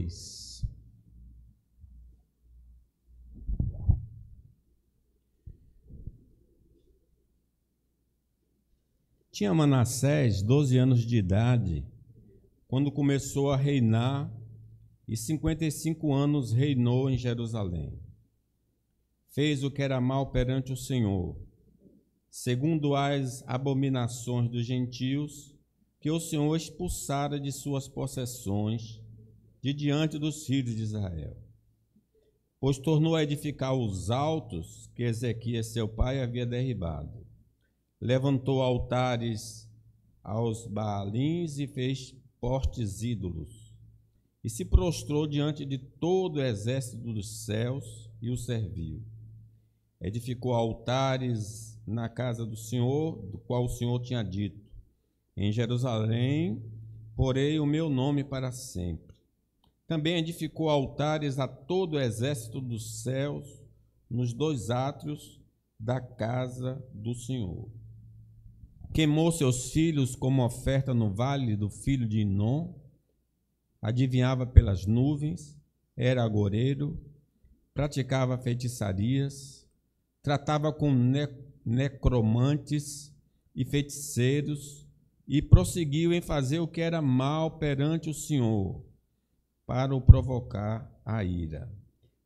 2. Tinha Manassés 12 anos de idade quando começou a reinar, e 55 anos reinou em Jerusalém. Fez o que era mal perante o Senhor, segundo as abominações dos gentios, que o Senhor expulsara de suas possessões, de diante dos filhos de Israel. Pois tornou a edificar os altos que Ezequias, seu pai, havia derribado. Levantou altares aos Baalins e fez postes ídolos. E se prostrou diante de todo o exército dos céus e o serviu. Edificou altares na casa do Senhor, do qual o Senhor tinha dito: em Jerusalém porei o meu nome para sempre. Também edificou altares a todo o exército dos céus, nos 2 átrios da casa do Senhor. Queimou seus filhos como oferta no vale do filho de Inom, adivinhava pelas nuvens, era agoureiro, praticava feitiçarias, tratava com necromantes e feiticeiros, e prosseguiu em fazer o que era mal perante o Senhor, para o provocar a ira.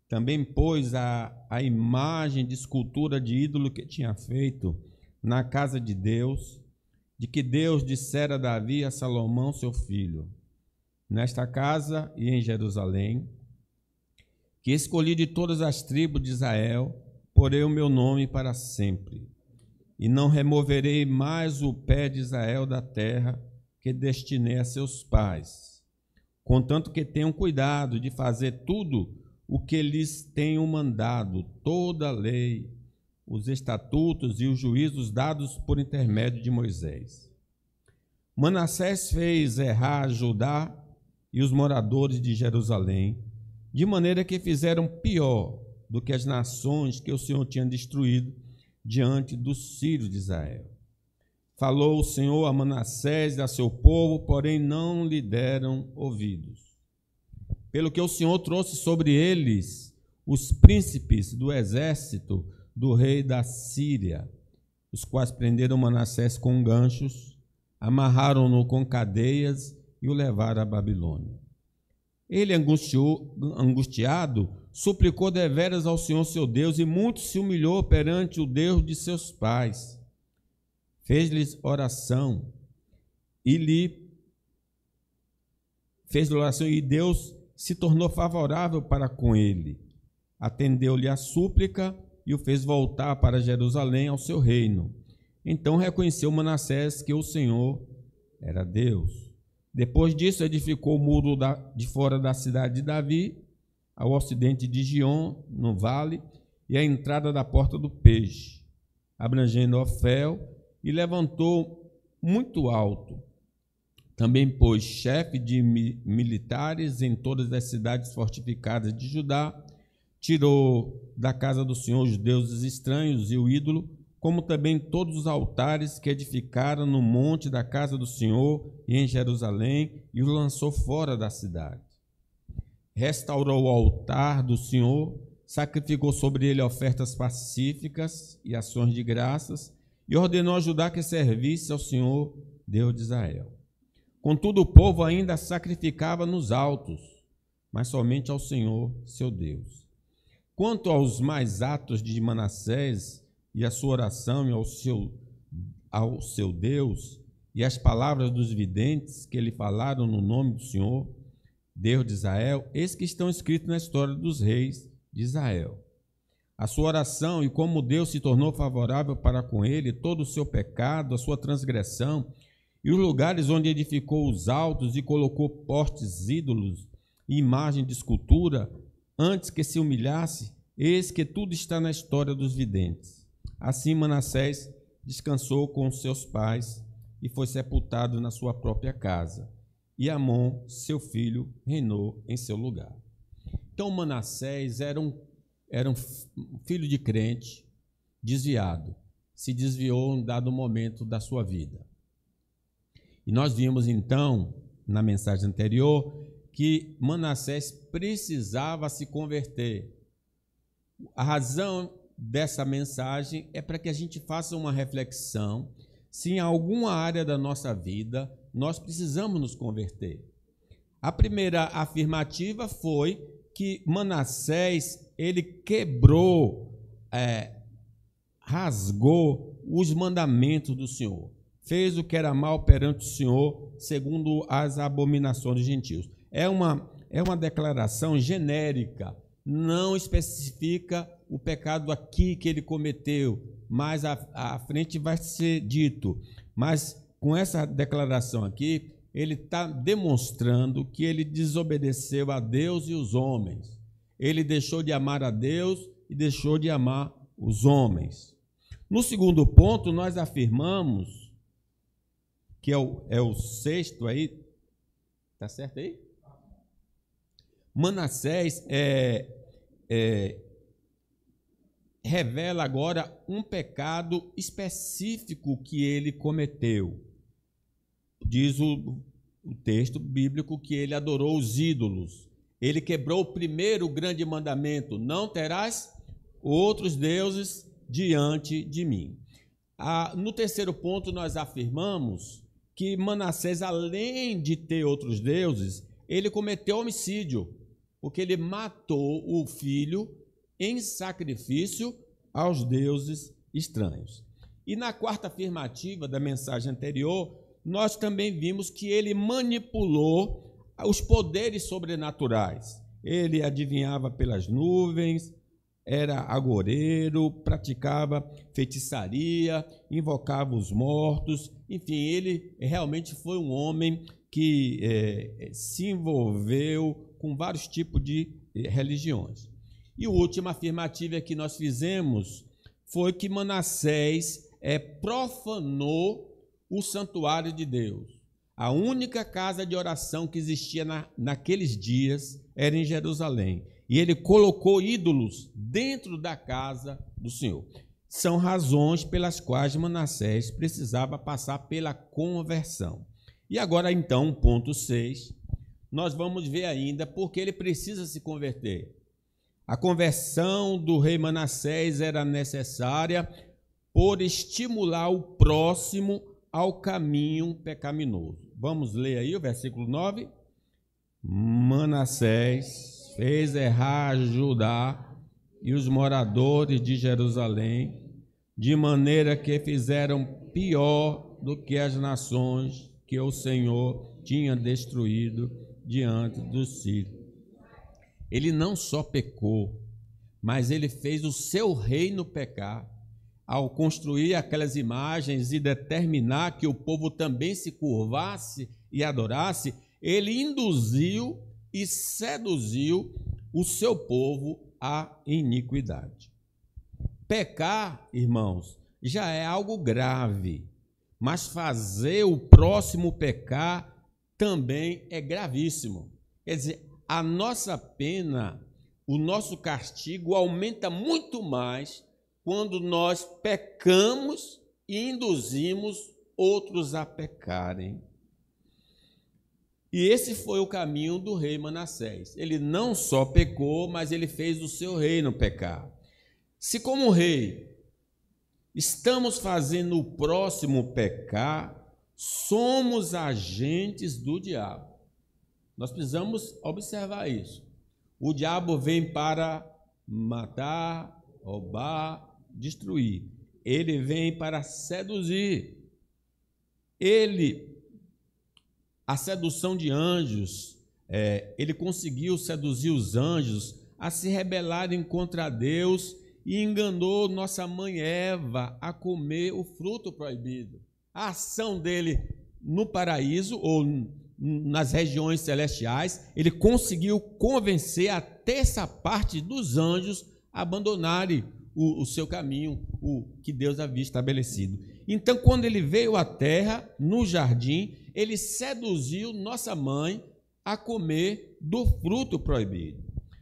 Também pôs a imagem de escultura de ídolo que tinha feito na casa de Deus, de que Deus dissera a Davi e a Salomão, seu filho: nesta casa e em Jerusalém, que escolhi de todas as tribos de Israel, porei o meu nome para sempre, e não removerei mais o pé de Israel da terra que destinei a seus pais, contanto que tenham cuidado de fazer tudo o que lhes tenho mandado, toda a lei, os estatutos e os juízos dados por intermédio de Moisés. Manassés fez errar Judá e os moradores de Jerusalém, de maneira que fizeram pior do que as nações que o Senhor tinha destruído diante dos filhos de Israel. Falou o Senhor a Manassés e a seu povo, porém não lhe deram ouvidos. Pelo que o Senhor trouxe sobre eles os príncipes do exército do rei da Síria, os quais prenderam Manassés com ganchos, amarraram-no com cadeias e o levaram à Babilônia. Ele, angustiado, suplicou deveras ao Senhor seu Deus, e muito se humilhou perante o Deus de seus pais. Fez-lhes oração, e Deus se tornou favorável para com ele. Atendeu-lhe a súplica e o fez voltar para Jerusalém ao seu reino. Então reconheceu Manassés que o Senhor era Deus. Depois disso, edificou o muro de fora da cidade de Davi, ao ocidente de Gion, no vale, e a entrada da porta do peixe, abrangendo Ofel, e levantou muito alto. Também pôs chefe de militares em todas as cidades fortificadas de Judá, tirou da casa do Senhor os deuses estranhos e o ídolo, como também todos os altares que edificaram no monte da casa do Senhor e em Jerusalém, e os lançou fora da cidade. Restaurou o altar do Senhor, sacrificou sobre ele ofertas pacíficas e ações de graças, e ordenou a Judá que servisse ao Senhor, Deus de Israel. Contudo, o povo ainda sacrificava nos altos, mas somente ao Senhor, seu Deus. Quanto aos mais atos de Manassés, e a sua oração e ao seu Deus, e as palavras dos videntes que lhe falaram no nome do Senhor, Deus de Israel, eis que estão escritos na história dos reis de Israel. A sua oração e como Deus se tornou favorável para com ele, todo o seu pecado, a sua transgressão, e os lugares onde edificou os altos e colocou postes ídolos e imagem de escultura, antes que se humilhasse, eis que tudo está na história dos videntes. Assim Manassés descansou com os seus pais e foi sepultado na sua própria casa. E Amon, seu filho, reinou em seu lugar. Então Manassés era um filho de crente desviado. Se desviou em dado momento da sua vida. E nós vimos então, na mensagem anterior, que Manassés precisava se converter. A razão dessa mensagem é para que a gente faça uma reflexão se em alguma área da nossa vida nós precisamos nos converter. A primeira afirmativa foi que Manassés, ele quebrou, rasgou os mandamentos do Senhor. Fez o que era mal perante o Senhor, segundo as abominações dos gentios. É uma declaração genérica, não especifica o pecado aqui que ele cometeu, mas à frente vai ser dito. Mas com essa declaração aqui, ele está demonstrando que ele desobedeceu a Deus e os homens. Ele deixou de amar a Deus e deixou de amar os homens. No segundo ponto, nós afirmamos, que é o sexto aí, está certo aí? Manassés revela agora um pecado específico que ele cometeu. Diz o texto bíblico que ele adorou os ídolos. Ele quebrou o primeiro grande mandamento: não terás outros deuses diante de mim. No terceiro ponto, nós afirmamos que Manassés, além de ter outros deuses, ele cometeu homicídio, porque ele matou o filho em sacrifício aos deuses estranhos. E na quarta afirmativa da mensagem anterior, nós também vimos que ele manipulou os poderes sobrenaturais. Ele adivinhava pelas nuvens, era agoureiro, praticava feitiçaria, invocava os mortos. Enfim, ele realmente foi um homem que se envolveu com vários tipos de religiões. E a última afirmativa que nós fizemos foi que Manassés profanou o santuário de Deus. A única casa de oração que existia naqueles dias era em Jerusalém. E ele colocou ídolos dentro da casa do Senhor. São razões pelas quais Manassés precisava passar pela conversão. E agora, então, ponto 6, nós vamos ver ainda porque ele precisa se converter. A conversão do rei Manassés era necessária por estimular o próximo ao caminho pecaminoso. Vamos ler aí o versículo 9. Manassés fez errar Judá e os moradores de Jerusalém, de maneira que fizeram pior do que as nações que o Senhor tinha destruído diante dos sírios. Ele não só pecou, mas ele fez o seu reino pecar, ao construir aquelas imagens e determinar que o povo também se curvasse e adorasse. Ele induziu e seduziu o seu povo à iniquidade. Pecar, irmãos, já é algo grave, mas fazer o próximo pecar também é gravíssimo. Quer dizer, a nossa pena, o nosso castigo aumenta muito mais quando nós pecamos e induzimos outros a pecarem. E esse foi o caminho do rei Manassés. Ele não só pecou, mas ele fez o seu reino pecar. Se como rei estamos fazendo o próximo pecar, somos agentes do diabo. Nós precisamos observar isso. O diabo vem para matar, roubar, destruir. Ele vem para seduzir. A sedução de anjos, ele conseguiu seduzir os anjos a se rebelarem contra Deus e enganou nossa mãe Eva a comer o fruto proibido. A ação dele no paraíso ou nas regiões celestiais, ele conseguiu convencer a terça parte dos anjos a abandonarem o seu caminho, o que Deus havia estabelecido. Então, quando ele veio à terra, no jardim, ele seduziu nossa mãe a comer do fruto proibido.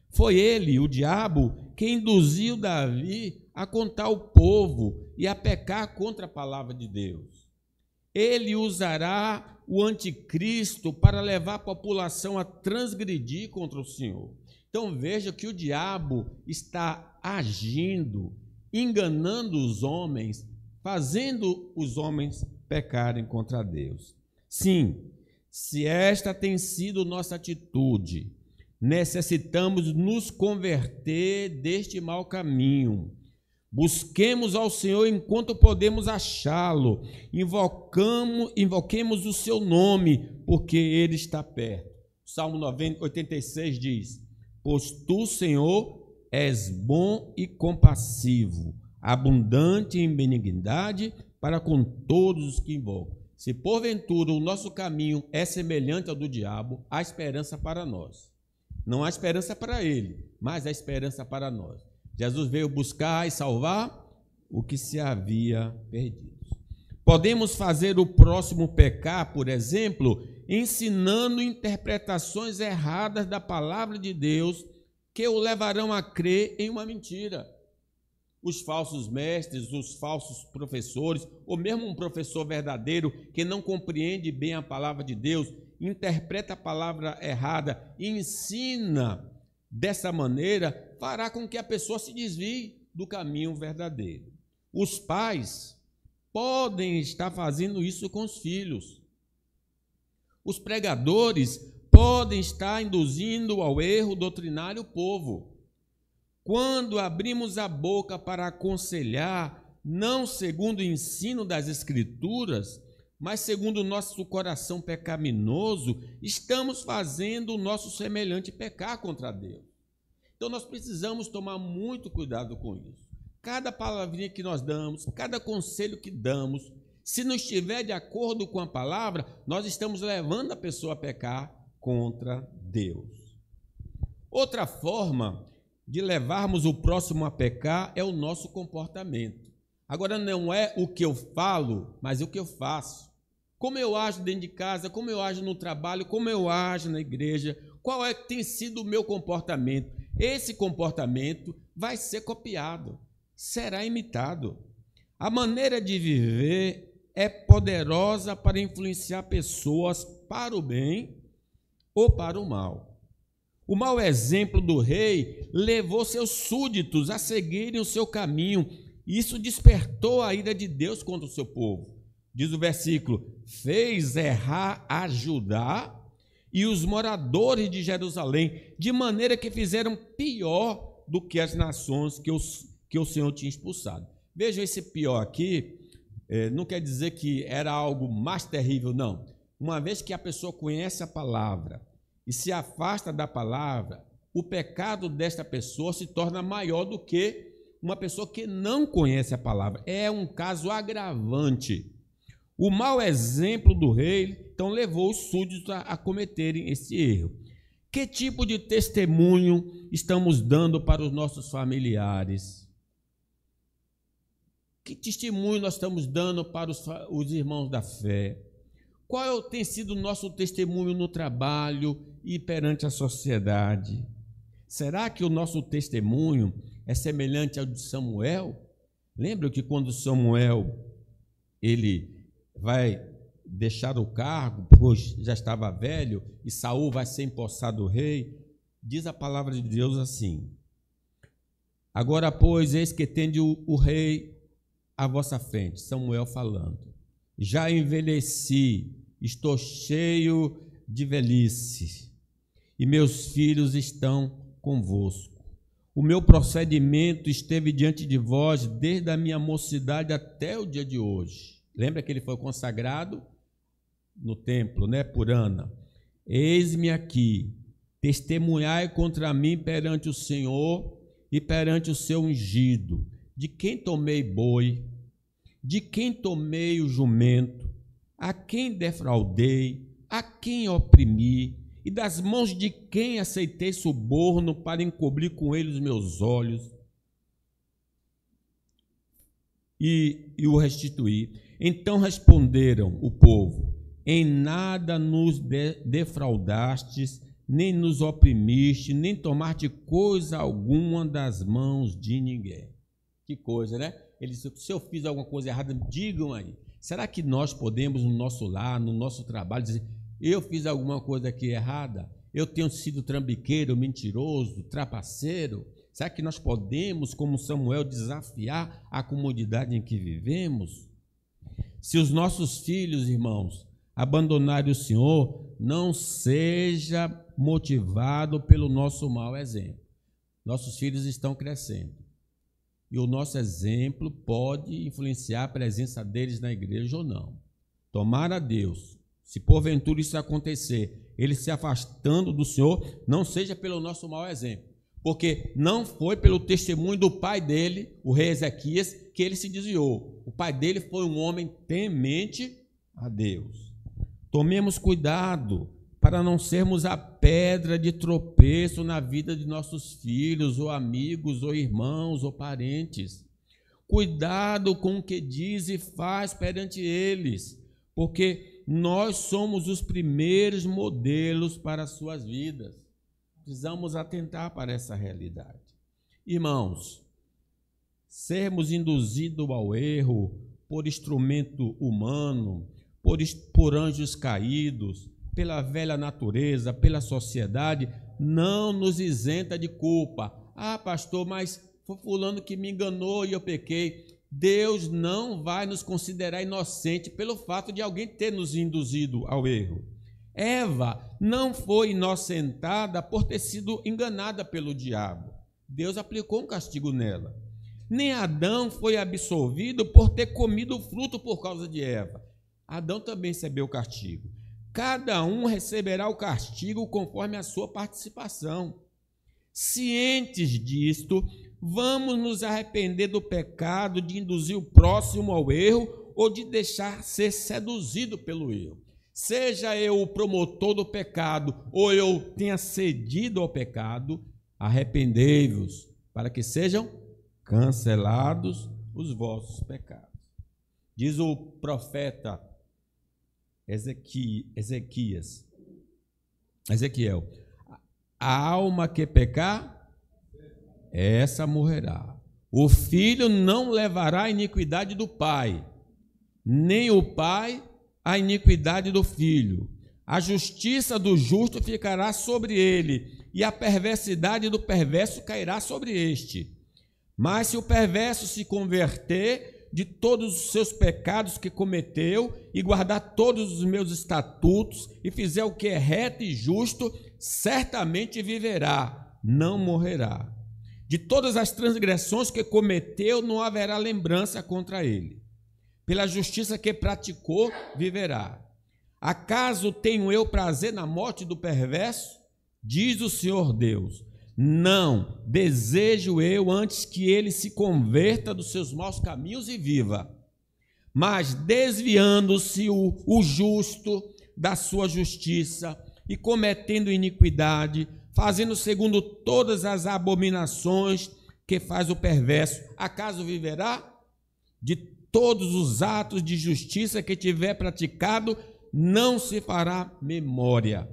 Foi ele, o diabo, que induziu Davi a contar o povo e a pecar contra a palavra de Deus. ele usará o anticristo para levar a população a transgredir contra o Senhor. Então veja que o diabo está agindo, enganando os homens, fazendo os homens pecarem contra Deus. Sim, se esta tem sido nossa atitude, necessitamos nos converter deste mau caminho. Busquemos ao Senhor enquanto podemos achá-lo. Invoquemos o seu nome, porque ele está perto. Salmo 86 diz: pois tu, Senhor, és bom e compassivo, abundante em benignidade para com todos os que invocam. Se porventura o nosso caminho é semelhante ao do diabo, há esperança para nós. Não há esperança para ele, mas há esperança para nós. Jesus veio buscar e salvar o que se havia perdido. Podemos fazer o próximo pecar, por exemplo, ensinando interpretações erradas da palavra de Deus que o levarão a crer em uma mentira. Os falsos mestres, os falsos professores, ou mesmo um professor verdadeiro que não compreende bem a palavra de Deus, interpreta a palavra errada e ensina dessa maneira, fará com que a pessoa se desvie do caminho verdadeiro. Os pais podem estar fazendo isso com os filhos. Os pregadores podem estar induzindo ao erro doutrinário o povo. Quando abrimos a boca para aconselhar, não segundo o ensino das Escrituras, mas segundo o nosso coração pecaminoso, estamos fazendo o nosso semelhante pecar contra Deus. Então nós precisamos tomar muito cuidado com isso. Cada palavrinha que nós damos, cada conselho que damos, se não estiver de acordo com a palavra, nós estamos levando a pessoa a pecar contra Deus. Outra forma de levarmos o próximo a pecar é o nosso comportamento. Agora não é o que eu falo, mas o que eu faço. Como eu ajo dentro de casa, como eu ajo no trabalho, como eu ajo na igreja, qual é que tem sido o meu comportamento? Esse comportamento vai ser copiado, será imitado. A maneira de viver é poderosa para influenciar pessoas para o bem ou para o mal. O mau exemplo do rei levou seus súditos a seguirem o seu caminho. Isso despertou a ira de Deus contra o seu povo. Diz o versículo: fez errar a Judá e os moradores de Jerusalém, de maneira que fizeram pior do que as nações que o Senhor tinha expulsado. Vejam, esse pior aqui, não quer dizer que era algo mais terrível, não. Uma vez que a pessoa conhece a palavra e se afasta da palavra, o pecado desta pessoa se torna maior do que uma pessoa que não conhece a palavra. É um caso agravante. O mau exemplo do rei, então, levou os súditos a cometerem esse erro. Que tipo de testemunho estamos dando para os nossos familiares? Que testemunho nós estamos dando para os irmãos da fé? Qual tem sido o nosso testemunho no trabalho e perante a sociedade? Será que o nosso testemunho é semelhante ao de Samuel? Lembra que quando Samuel ele vai deixar o cargo, pois já estava velho, e Saul vai ser empossado rei, diz a palavra de Deus assim: agora, pois, eis que tende o rei à vossa frente, Samuel falando, já envelheci, estou cheio de velhice, e meus filhos estão convosco. O meu procedimento esteve diante de vós desde a minha mocidade até o dia de hoje. Lembra que ele foi consagrado no templo, por Ana? Eis-me aqui, testemunhai contra mim perante o Senhor e perante o seu ungido, de quem tomei boi, de quem tomei o jumento, a quem defraudei, a quem oprimi, e das mãos de quem aceitei suborno para encobrir com ele os meus olhos e o restituí. Então responderam o povo: em nada nos defraudastes, nem nos oprimiste, nem tomaste coisa alguma das mãos de ninguém. Que coisa, né? Ele disse: se eu fiz alguma coisa errada, digam aí. Será que nós podemos, no nosso lar, no nosso trabalho, dizer: eu fiz alguma coisa aqui errada? Eu tenho sido trambiqueiro, mentiroso, trapaceiro? Será que nós podemos, como Samuel, desafiar a comunidade em que vivemos? Se os nossos filhos, irmãos, abandonarem o Senhor, não seja motivado pelo nosso mau exemplo. Nossos filhos estão crescendo e o nosso exemplo pode influenciar a presença deles na igreja ou não. Tomara a Deus, se porventura isso acontecer, eles se afastando do Senhor, não seja pelo nosso mau exemplo, porque não foi pelo testemunho do pai dele, o rei Ezequias, que ele se desviou. O pai dele foi um homem temente a Deus. Tomemos cuidado para não sermos a pedra de tropeço na vida de nossos filhos, ou amigos, ou irmãos, ou parentes. Cuidado com o que diz e faz perante eles, porque nós somos os primeiros modelos para as suas vidas. Precisamos atentar para essa realidade. Irmãos, sermos induzidos ao erro por instrumento humano, por anjos caídos, pela velha natureza, pela sociedade, não nos isenta de culpa. Ah, pastor, mas foi fulano que me enganou e eu pequei. Deus não vai nos considerar inocente pelo fato de alguém ter nos induzido ao erro. Eva não foi inocentada por ter sido enganada pelo diabo. Deus aplicou um castigo nela. Nem Adão foi absolvido por ter comido o fruto por causa de Eva. Adão também recebeu o castigo. Cada um receberá o castigo conforme a sua participação. Cientes disto, vamos nos arrepender do pecado de induzir o próximo ao erro ou de deixar ser seduzido pelo erro. Seja eu o promotor do pecado ou eu tenha cedido ao pecado, arrependei-vos para que sejam cancelados os vossos pecados. Diz o profeta Ezequiel: a alma que pecar, essa morrerá. O filho não levará a iniquidade do pai, nem o pai a iniquidade do filho. A justiça do justo ficará sobre ele, e a perversidade do perverso cairá sobre este. Mas se o perverso se converter de todos os seus pecados que cometeu e guardar todos os meus estatutos e fizer o que é reto e justo, certamente viverá, não morrerá. De todas as transgressões que cometeu, não haverá lembrança contra ele. Pela justiça que praticou, viverá. Acaso tenho eu prazer na morte do perverso? Diz o Senhor Deus. Não, desejo eu antes que ele se converta dos seus maus caminhos e viva. Mas desviando-se o justo da sua justiça e cometendo iniquidade, fazendo segundo todas as abominações que faz o perverso, acaso viverá? De todos os atos de justiça que tiver praticado, não se fará memória.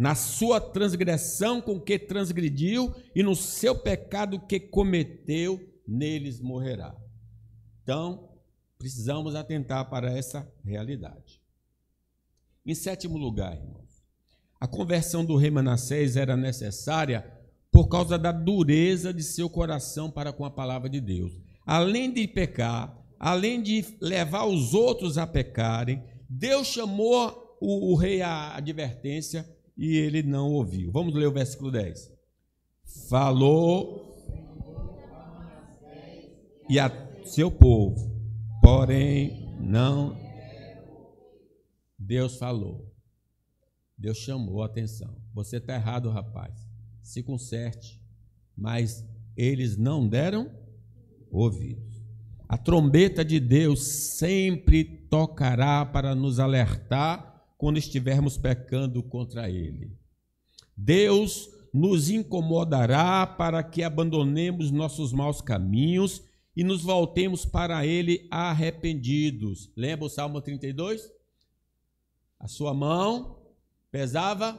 Na sua transgressão com que transgrediu e no seu pecado que cometeu, neles morrerá. Então, precisamos atentar para essa realidade. Em sétimo lugar, irmãos, a conversão do rei Manassés era necessária por causa da dureza de seu coração para com a palavra de Deus. Além de pecar, além de levar os outros a pecarem, Deus chamou o rei à advertência e ele não ouviu. Vamos ler o versículo 10. Falou e a seu povo, porém não. Deus falou. Deus chamou a atenção. Você está errado, rapaz. Se conserte. Mas eles não deram ouvidos. A trombeta de Deus sempre tocará para nos alertar quando estivermos pecando contra Ele. Deus nos incomodará para que abandonemos nossos maus caminhos e nos voltemos para Ele arrependidos. Lembra o Salmo 32? A sua mão pesava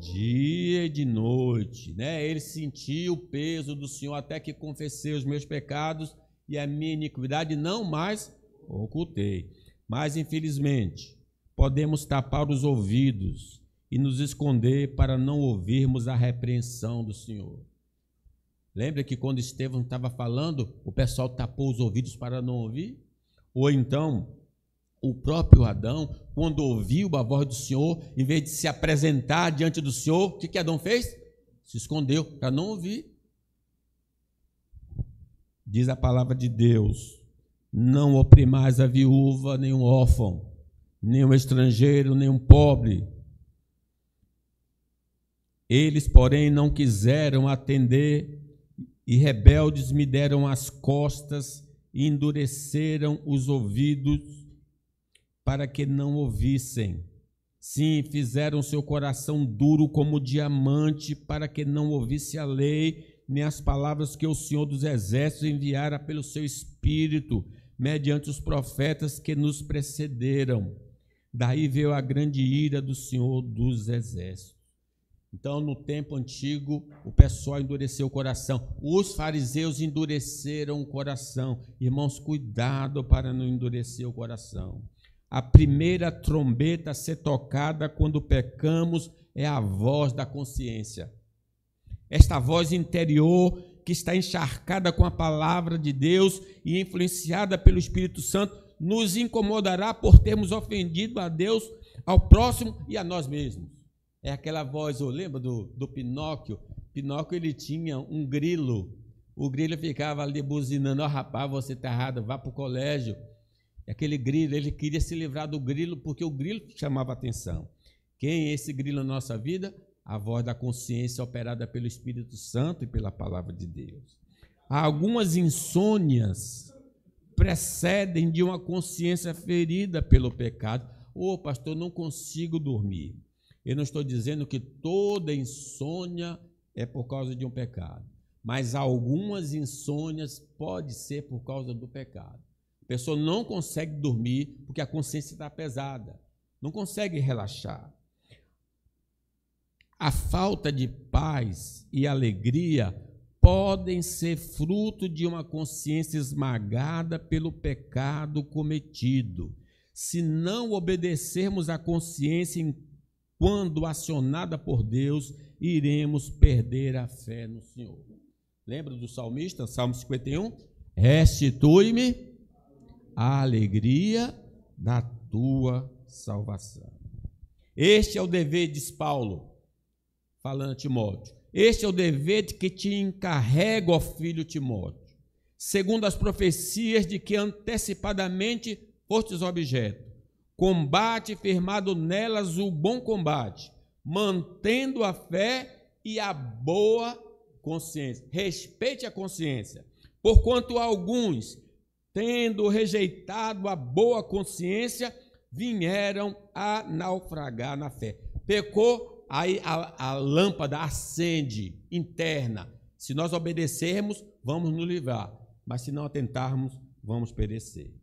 dia e de noite, né? Ele sentiu o peso do Senhor até que confessei os meus pecados e a minha iniquidade não mais ocultei. Mas, infelizmente, podemos tapar os ouvidos e nos esconder para não ouvirmos a repreensão do Senhor. Lembra que quando Estevão estava falando, o pessoal tapou os ouvidos para não ouvir? Ou então, o próprio Adão, quando ouviu a voz do Senhor, em vez de se apresentar diante do Senhor, o que Adão fez? Se escondeu para não ouvir. Diz a palavra de Deus: não oprimais a viúva, nem um órfão, nem um estrangeiro, nem um pobre. Eles, porém, não quiseram atender e rebeldes me deram as costas e endureceram os ouvidos para que não ouvissem. Sim, fizeram seu coração duro como diamante para que não ouvisse a lei, nem as palavras que o Senhor dos Exércitos enviara pelo seu Espírito, mediante os profetas que nos precederam. Daí veio a grande ira do Senhor dos Exércitos. Então, no tempo antigo, o pessoal endureceu o coração. Os fariseus endureceram o coração. Irmãos, cuidado para não endurecer o coração. A primeira trombeta a ser tocada quando pecamos é a voz da consciência. Esta voz interior que está encharcada com a palavra de Deus e influenciada pelo Espírito Santo nos incomodará por termos ofendido a Deus, ao próximo e a nós mesmos. É aquela voz, eu lembro do Pinóquio. Pinóquio, ele tinha um grilo. O grilo ficava ali buzinando: ó, rapaz, você está errado, vá para o colégio. Aquele grilo, ele queria se livrar do grilo, porque o grilo chamava atenção. Quem é esse grilo na nossa vida? A voz da consciência operada pelo Espírito Santo e pela palavra de Deus. Algumas insônias precedem de uma consciência ferida pelo pecado. Ô, pastor, não consigo dormir. Eu não estou dizendo que toda insônia é por causa de um pecado, mas algumas insônias pode ser por causa do pecado. A pessoa não consegue dormir porque a consciência está pesada, não consegue relaxar. A falta de paz e alegria podem ser fruto de uma consciência esmagada pelo pecado cometido. Se não obedecermos à consciência quando acionada por Deus, iremos perder a fé no Senhor. Lembra do salmista, Salmo 51? Restitui-me a alegria da tua salvação. Este é o dever, diz Paulo, falando a Timóteo. Este é o dever de que te encarrego, ó filho Timóteo, segundo as profecias de que antecipadamente fostes objeto. Combate firmado nelas o bom combate, mantendo a fé e a boa consciência. Respeite a consciência, porquanto alguns, tendo rejeitado a boa consciência, vieram a naufragar na fé. Pecou, aí a lâmpada acende interna. Se nós obedecermos, vamos nos livrar, mas se não atentarmos, vamos perecer.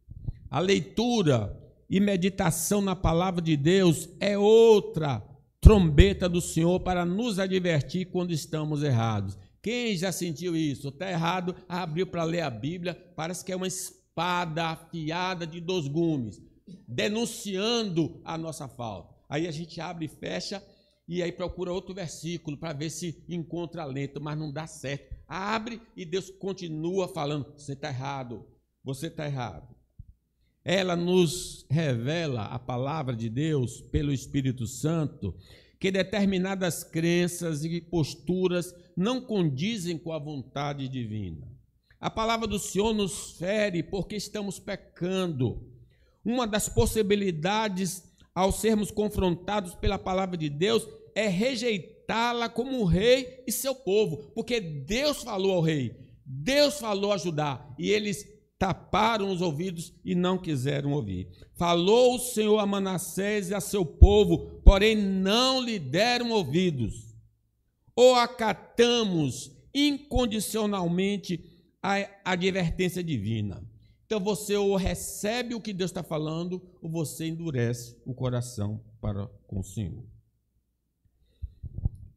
A leitura e meditação na palavra de Deus é outra trombeta do Senhor para nos advertir quando estamos errados. Quem já sentiu isso? Está errado, abriu para ler a Bíblia, parece que é uma espada afiada de 2 gumes, denunciando a nossa falta. Aí a gente abre e fecha e aí procura outro versículo para ver se encontra alento, mas não dá certo. Abre e Deus continua falando: você está errado, você está errado. Ela nos revela, a palavra de Deus, pelo Espírito Santo, que determinadas crenças e posturas não condizem com a vontade divina. A palavra do Senhor nos fere porque estamos pecando. Uma das possibilidades, ao sermos confrontados pela palavra de Deus, é rejeitá-la como o rei e seu povo, porque Deus falou ao rei, Deus falou a Judá, e eles taparam os ouvidos e não quiseram ouvir. Falou o Senhor a Manassés e a seu povo, porém não lhe deram ouvidos. Ou acatamos incondicionalmente a advertência divina. Então você ou recebe o que Deus está falando, ou você endurece o coração para com o Senhor.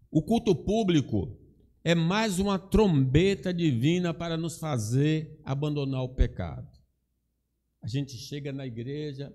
O culto público é mais uma trombeta divina para nos fazer abandonar o pecado. A gente chega na igreja,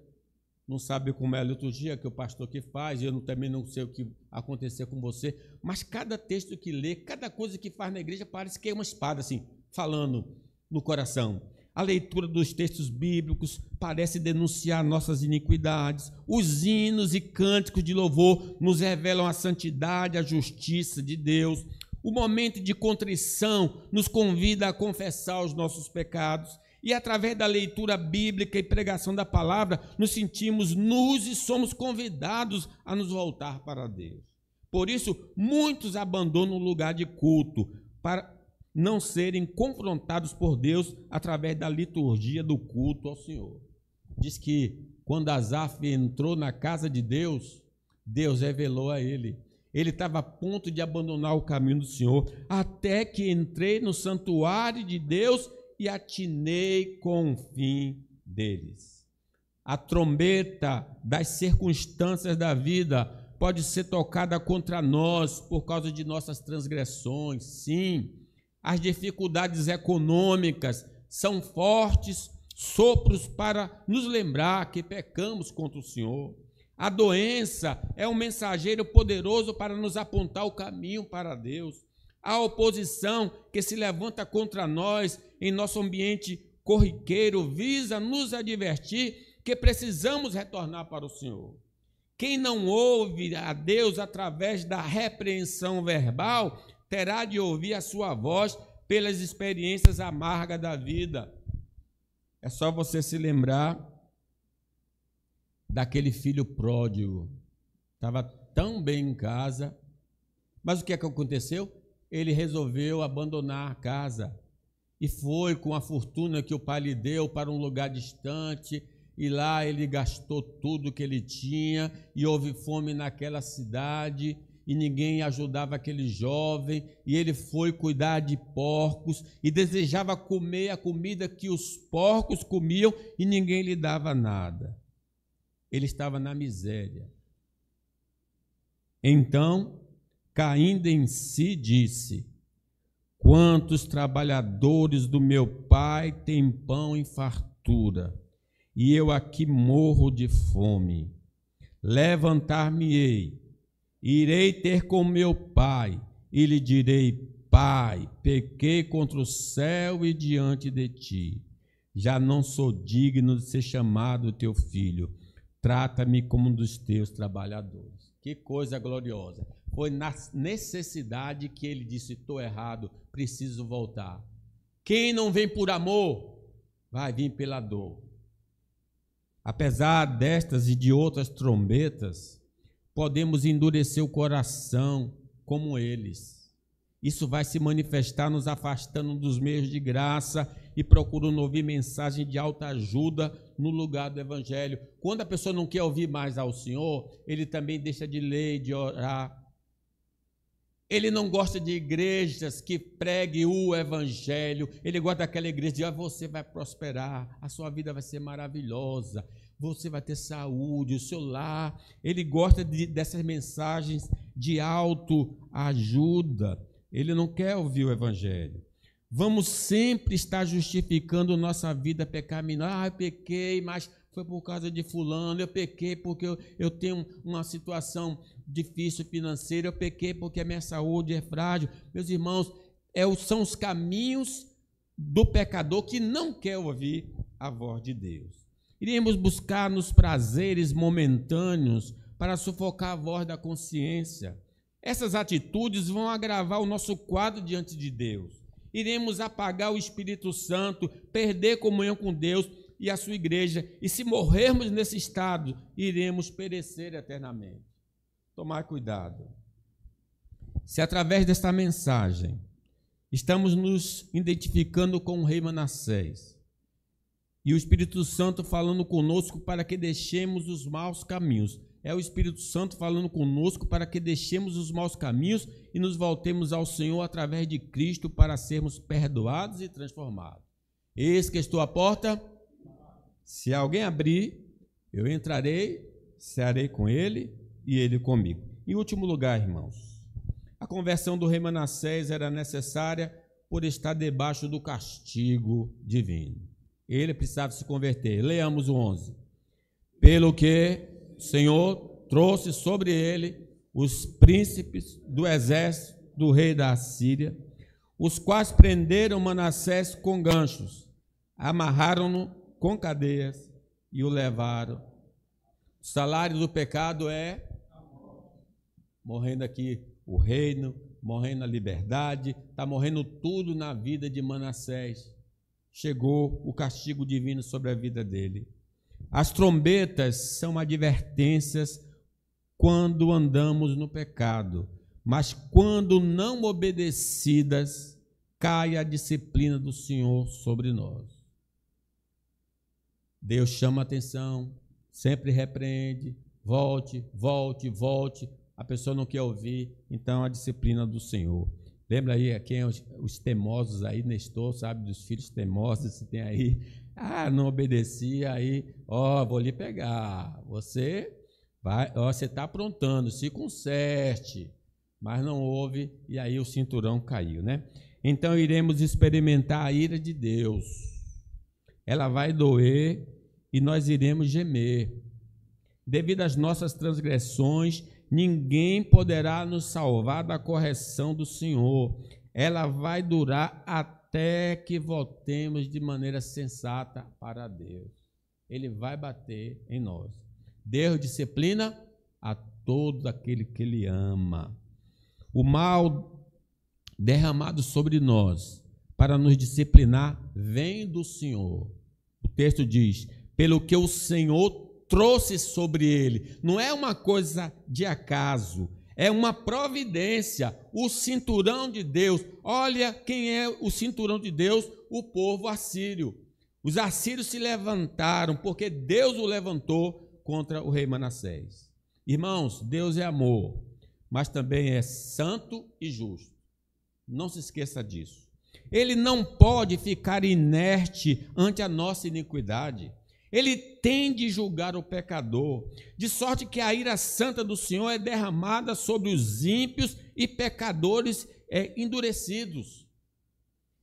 não sabe como é a liturgia que o pastor que faz, eu também não sei o que acontecer com você, mas cada texto que lê, cada coisa que faz na igreja parece que é uma espada, assim, falando no coração. A leitura dos textos bíblicos parece denunciar nossas iniquidades. Os hinos e cânticos de louvor nos revelam a santidade, a justiça de Deus. O momento de contrição nos convida a confessar os nossos pecados. E através da leitura bíblica e pregação da palavra, nos sentimos nus e somos convidados a nos voltar para Deus. Por isso, muitos abandonam o lugar de culto para não serem confrontados por Deus através da liturgia do culto ao Senhor. Diz que quando Asaf entrou na casa de Deus, Deus revelou a ele. Ele estava a ponto de abandonar o caminho do Senhor, até que entrei no santuário de Deus e atinei com o fim deles. A trombeta das circunstâncias da vida pode ser tocada contra nós por causa de nossas transgressões, sim. As dificuldades econômicas são fortes sopros para nos lembrar que pecamos contra o Senhor. A doença é um mensageiro poderoso para nos apontar o caminho para Deus. A oposição que se levanta contra nós em nosso ambiente corriqueiro visa nos advertir que precisamos retornar para o Senhor. Quem não ouve a Deus através da repreensão verbal terá de ouvir a sua voz pelas experiências amargas da vida. É só você se lembrar daquele filho pródigo. Estava tão bem em casa, mas o que é que aconteceu? Ele resolveu abandonar a casa e foi com a fortuna que o pai lhe deu para um lugar distante, e lá ele gastou tudo que ele tinha, e houve fome naquela cidade, e ninguém ajudava aquele jovem, e ele foi cuidar de porcos, e desejava comer a comida que os porcos comiam, e ninguém lhe dava nada. Ele estava na miséria. Então, caindo em si, disse: quantos trabalhadores do meu pai têm pão em fartura, e eu aqui morro de fome. Levantar-me-ei, irei ter com meu pai, e lhe direi: Pai, pequei contra o céu e diante de ti. Já não sou digno de ser chamado teu filho. Trata-me como um dos teus trabalhadores. Que coisa gloriosa. Foi na necessidade que ele disse: estou errado, preciso voltar. Quem não vem por amor, vai vir pela dor. Apesar destas e de outras trombetas, podemos endurecer o coração como eles. Isso vai se manifestar nos afastando dos meios de graça e procurando ouvir mensagem de autoajuda no lugar do evangelho. Quando a pessoa não quer ouvir mais ao Senhor, ele também deixa de ler, de orar. Ele não gosta de igrejas que preguem o evangelho. Ele gosta daquela igreja de: você vai prosperar, a sua vida vai ser maravilhosa, você vai ter saúde, o seu lar. Ele gosta dessas mensagens de autoajuda. Ele não quer ouvir o evangelho. Vamos sempre estar justificando nossa vida pecaminosa. Eu pequei, mas foi por causa de fulano. Eu pequei porque eu tenho uma situação difícil financeira. Eu pequei porque a minha saúde é frágil. Meus irmãos, são os caminhos do pecador que não quer ouvir a voz de Deus. Iremos buscar nos prazeres momentâneos para sufocar a voz da consciência. Essas atitudes vão agravar o nosso quadro diante de Deus. Iremos apagar o Espírito Santo, perder comunhão com Deus e a sua igreja. E se morrermos nesse estado, iremos perecer eternamente. Tomar cuidado. Se através desta mensagem estamos nos identificando com o rei Manassés, e o Espírito Santo falando conosco para que deixemos os maus caminhos. É o Espírito Santo falando conosco para que deixemos os maus caminhos e nos voltemos ao Senhor através de Cristo para sermos perdoados e transformados. Eis que estou à porta. Se alguém abrir, eu entrarei, cearei com ele e ele comigo. Em último lugar, irmãos, a conversão do rei Manassés era necessária por estar debaixo do castigo divino. Ele precisava se converter. Leamos o 11. pelo que o Senhor trouxe sobre ele os príncipes do exército do rei da Assíria, os quais prenderam Manassés com ganchos, amarraram-no com cadeias e o levaram. O salário do pecado é morrendo aqui o reino, morrendo a liberdade, está morrendo tudo na vida de Manassés. Chegou o castigo divino sobre a vida dele. As trombetas são advertências quando andamos no pecado, mas quando não obedecidas, cai a disciplina do Senhor sobre nós. Deus chama a atenção, sempre repreende, volte, volte, volte. A pessoa não quer ouvir, então a disciplina do Senhor. Lembra aí quem os teimosos aí, Nestor, sabe, dos filhos teimosos que tem aí? Não obedeci, aí, vou lhe pegar. Você está aprontando, se conserte, mas não ouve, e aí o cinturão caiu, né? Então iremos experimentar a ira de Deus. Ela vai doer e nós iremos gemer. Devido às nossas transgressões, ninguém poderá nos salvar da correção do Senhor. Ela vai durar até que voltemos de maneira sensata para Deus. Ele vai bater em nós. Deus disciplina a todo aquele que Ele ama. O mal derramado sobre nós para nos disciplinar vem do Senhor. O texto diz, pelo que o Senhor trouxe sobre ele. Não é uma coisa de acaso, é uma providência, o cinturão de Deus. Olha quem é o cinturão de Deus, o povo assírio. Os assírios se levantaram porque Deus o levantou contra o rei Manassés. Irmãos, Deus é amor, mas também é santo e justo. Não se esqueça disso. Ele não pode ficar inerte ante a nossa iniquidade. Ele tem de julgar o pecador, de sorte que a ira santa do Senhor é derramada sobre os ímpios e pecadores endurecidos.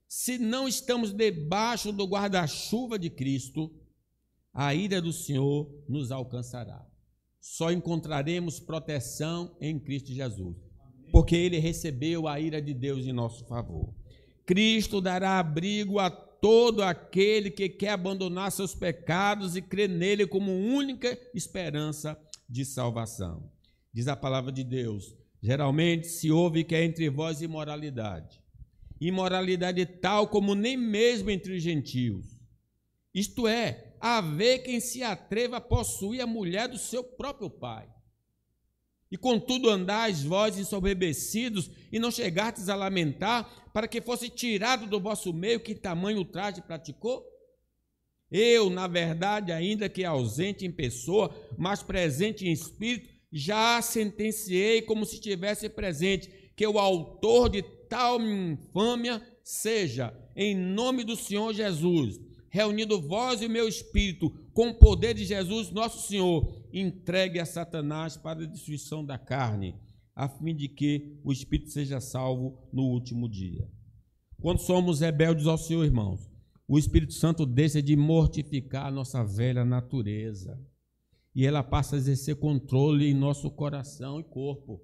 Se não estamos debaixo do guarda-chuva de Cristo, a ira do Senhor nos alcançará. Só encontraremos proteção em Cristo Jesus, porque Ele recebeu a ira de Deus em nosso favor. Cristo dará abrigo a todo aquele que quer abandonar seus pecados e crer nele como única esperança de salvação. Diz a palavra de Deus, geralmente se ouve que é entre vós imoralidade. Imoralidade tal como nem mesmo entre os gentios. Isto é, haver quem se atreva a possuir a mulher do seu próprio pai. E contudo andais vós ensoberbecidos e não chegastes a lamentar para que fosse tirado do vosso meio que tamanho ultraje praticou? Eu, na verdade, ainda que ausente em pessoa, mas presente em espírito, já sentenciei como se estivesse presente, que o autor de tal infâmia seja, em nome do Senhor Jesus, reunido vós e o meu espírito, com o poder de Jesus nosso Senhor, entregue a Satanás para a destruição da carne, a fim de que o espírito seja salvo no último dia. Quando somos rebeldes ao Senhor, irmãos, o Espírito Santo deixa de mortificar a nossa velha natureza e ela passa a exercer controle em nosso coração e corpo.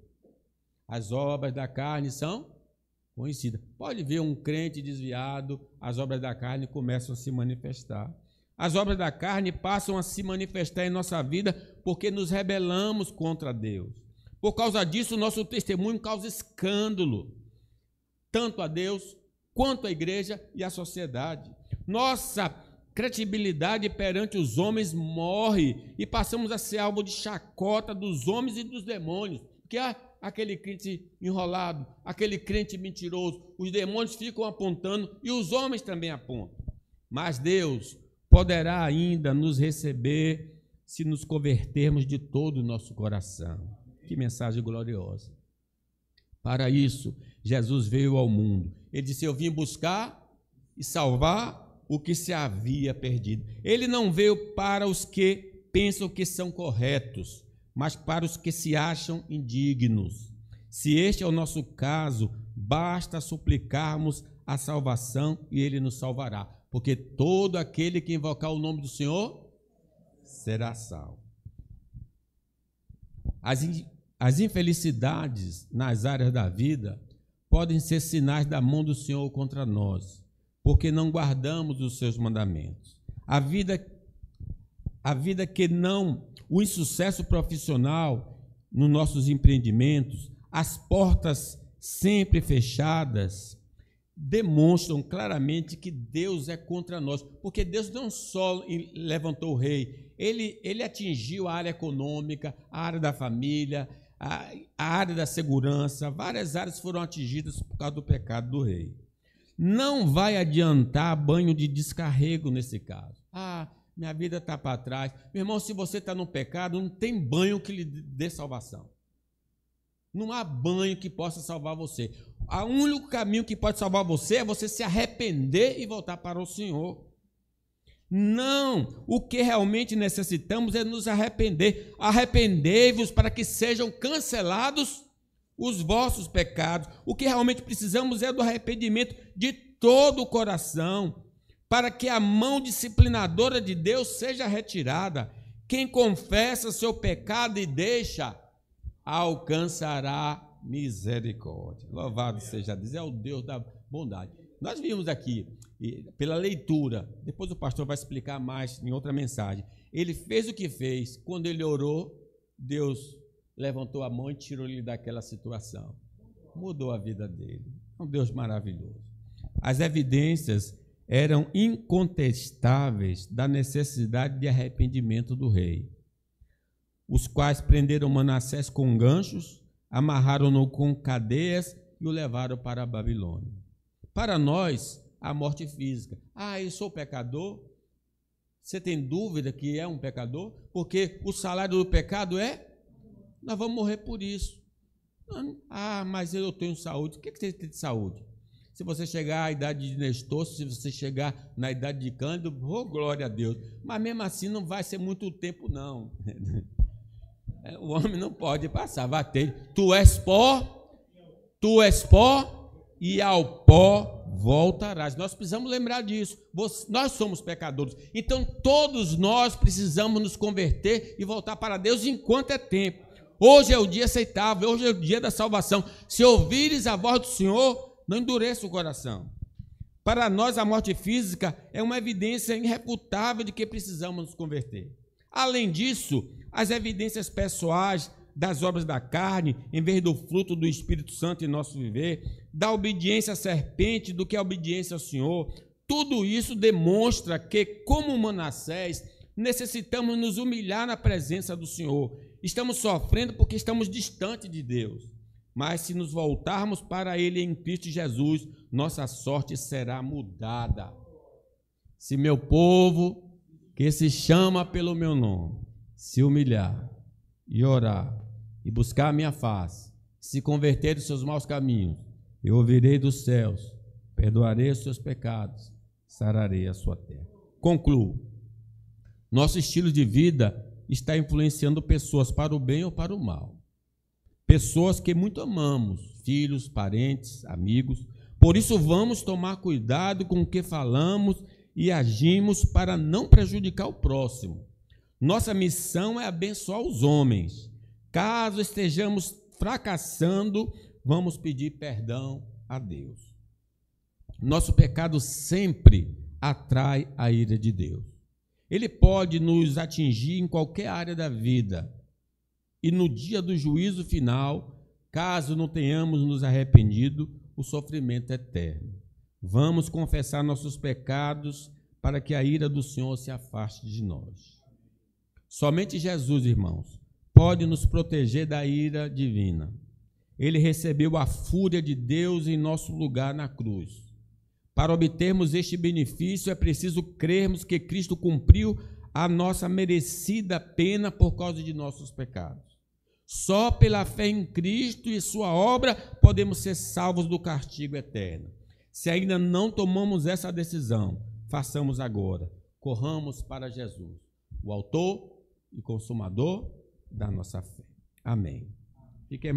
As obras da carne são conhecidas. Pode ver um crente desviado, as obras da carne começam a se manifestar. As obras da carne passam a se manifestar em nossa vida porque nos rebelamos contra Deus. Por causa disso, o nosso testemunho causa escândalo, tanto a Deus quanto à igreja e à sociedade. Nossa credibilidade perante os homens morre e passamos a ser alvo de chacota dos homens e dos demônios. Porque aquele crente enrolado, aquele crente mentiroso, os demônios ficam apontando e os homens também apontam. Mas Deus poderá ainda nos receber se nos convertermos de todo o nosso coração. Que mensagem gloriosa. Para isso, Jesus veio ao mundo. Ele disse, eu vim buscar e salvar o que se havia perdido. Ele não veio para os que pensam que são corretos, mas para os que se acham indignos. Se este é o nosso caso, basta suplicarmos a salvação e Ele nos salvará. Porque todo aquele que invocar o nome do Senhor será salvo. As infelicidades nas áreas da vida podem ser sinais da mão do Senhor contra nós, porque não guardamos os seus mandamentos. A vida que não, o insucesso profissional nos nossos empreendimentos, as portas sempre fechadas, demonstram claramente que Deus é contra nós, porque Deus não só levantou o rei, ele atingiu a área econômica, a área da família, a área da segurança, várias áreas foram atingidas por causa do pecado do rei. Não vai adiantar banho de descarrego nesse caso. Minha vida está para trás. Meu irmão, se você está no pecado, não tem banho que lhe dê salvação. Não há banho que possa salvar você. O único caminho que pode salvar você é você se arrepender e voltar para o Senhor. Não, o que realmente necessitamos é nos arrepender. Arrependei-vos para que sejam cancelados os vossos pecados. O que realmente precisamos é do arrependimento de todo o coração, para que a mão disciplinadora de Deus seja retirada. Quem confessa seu pecado e deixa, alcançará misericórdia. Louvado seja Deus, é o Deus da bondade. Nós vimos aqui, pela leitura, depois o pastor vai explicar mais em outra mensagem, ele fez o que fez, quando ele orou, Deus levantou a mão e tirou ele daquela situação, mudou a vida dele. É um Deus maravilhoso. As evidências eram incontestáveis da necessidade de arrependimento do rei, os quais prenderam Manassés com ganchos, amarraram-no com cadeias e o levaram para a Babilônia. Para nós, a morte física. Eu sou pecador? Você tem dúvida que é um pecador? Porque o salário do pecado nós vamos morrer por isso. Mas eu tenho saúde. O que você tem de saúde? Se você chegar à idade de Nestor, se você chegar na idade de Cândido, glória a Deus. Mas mesmo assim não vai ser muito tempo, não. O homem não pode passar, vai ter. Tu és pó, e ao pó voltarás. Nós precisamos lembrar disso. Nós somos pecadores. Então, todos nós precisamos nos converter e voltar para Deus enquanto é tempo. Hoje é o dia aceitável, hoje é o dia da salvação. Se ouvires a voz do Senhor, não endureça o coração. Para nós, a morte física é uma evidência irrefutável de que precisamos nos converter. Além disso, as evidências pessoais das obras da carne, em vez do fruto do Espírito Santo em nosso viver, da obediência à serpente do que a obediência ao Senhor, tudo isso demonstra que, como Manassés, necessitamos nos humilhar na presença do Senhor. Estamos sofrendo porque estamos distantes de Deus, mas se nos voltarmos para Ele em Cristo Jesus, nossa sorte será mudada. Se meu povo, que se chama pelo meu nome, se humilhar e orar e buscar a minha face, se converter dos seus maus caminhos, eu ouvirei dos céus, perdoarei os seus pecados, sararei a sua terra. Concluo. Nosso estilo de vida está influenciando pessoas para o bem ou para o mal. Pessoas que muito amamos, filhos, parentes, amigos. Por isso vamos tomar cuidado com o que falamos e agimos para não prejudicar o próximo. Nossa missão é abençoar os homens. Caso estejamos fracassando, vamos pedir perdão a Deus. Nosso pecado sempre atrai a ira de Deus. Ele pode nos atingir em qualquer área da vida. E no dia do juízo final, caso não tenhamos nos arrependido, o sofrimento é eterno. Vamos confessar nossos pecados para que a ira do Senhor se afaste de nós. Somente Jesus, irmãos, pode nos proteger da ira divina. Ele recebeu a fúria de Deus em nosso lugar na cruz. Para obtermos este benefício, é preciso crermos que Cristo cumpriu a nossa merecida pena por causa de nossos pecados. Só pela fé em Cristo e sua obra podemos ser salvos do castigo eterno. Se ainda não tomamos essa decisão, façamos agora. Corramos para Jesus, o autor e consumador da nossa fé. Amém. Fiquemos